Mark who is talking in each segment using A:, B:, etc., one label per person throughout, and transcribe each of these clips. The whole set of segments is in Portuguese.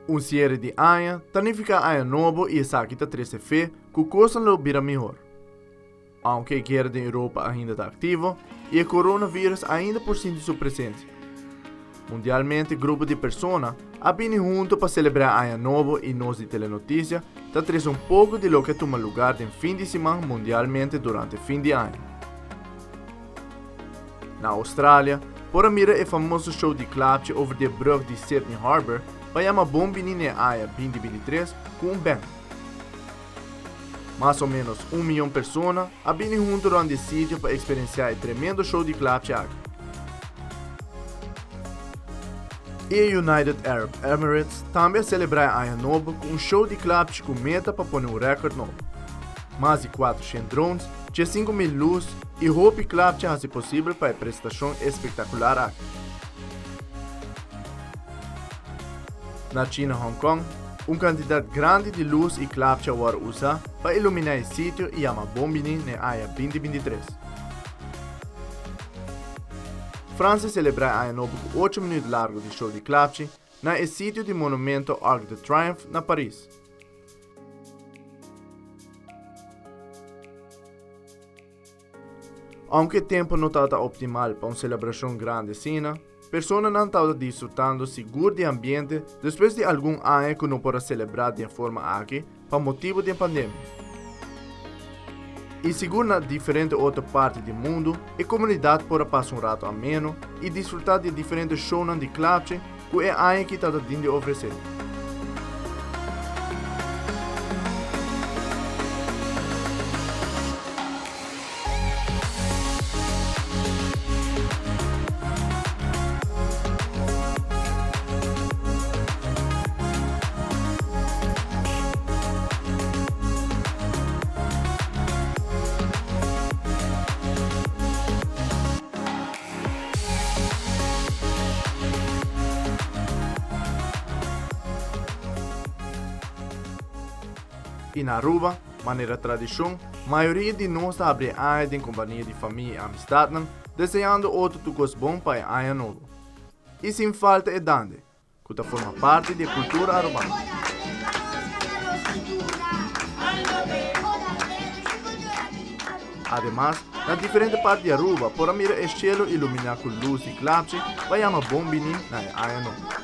A: Um série de anos significa ano novo e essa aqui está triste fé que coisas não virão melhor. Aunque a guerra da Europa ainda está ativa e o coronavírus ainda por cima de sua presença. Mundialmente, grupo de pessoas abinem juntos para celebrar ano novo e nós de telenotícia está traz um pouco de lo que toma lugar no fim de semana mundialmente durante o fim de ano. Na Austrália, por mirar o famoso show de clapje over de brug de Sydney Harbour, vai uma bombini na AIA 2023 com um band. Mais ou menos 1 milhão de pessoas abinem juntos durante o sítio para experienciar o tremendo show de clapje aqui. E United Arab Emirates também celebra ano novo com um show de clapje com meta para pôr um recorde novo. Mais de 400 drones, 5.000 luzes e roupa e clapje fazem possível para a prestação espetacular aqui. Na China e Hong Kong, quantidade grande de luz e clapje agora usa para iluminar o sítio e uma bombini na AIA 2023. França celebra ano novo com 8 minutos largo de show de clapje na sítio do monumento Arc de Triomphe na Paris. Aunque o tempo não está optimal para uma celebração grande assim, pessoas não estão desfrutando seguro de ambiente depois de algum ano que não podem celebrar de forma aqui por motivo de pandemia. E segundo na diferente outra parte do mundo, a comunidade pode passar um rato ameno e desfrutar de diferentes shows de clapje que é ano que está dando oferecer. E na Aruba, maneira tradição, a maioria de nós abre ano em companhia de família e amistade, desejando outro coisa bom para o ano novo. E sem falta é dande, que forma parte da cultura arubana. Además, na diferente parte de Aruba, por mirar o cielo iluminar com luz e clapje, vai uma bombini na ano novo.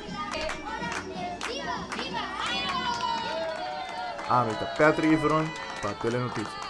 A: Amita Patrick Iveron para Telenotícias.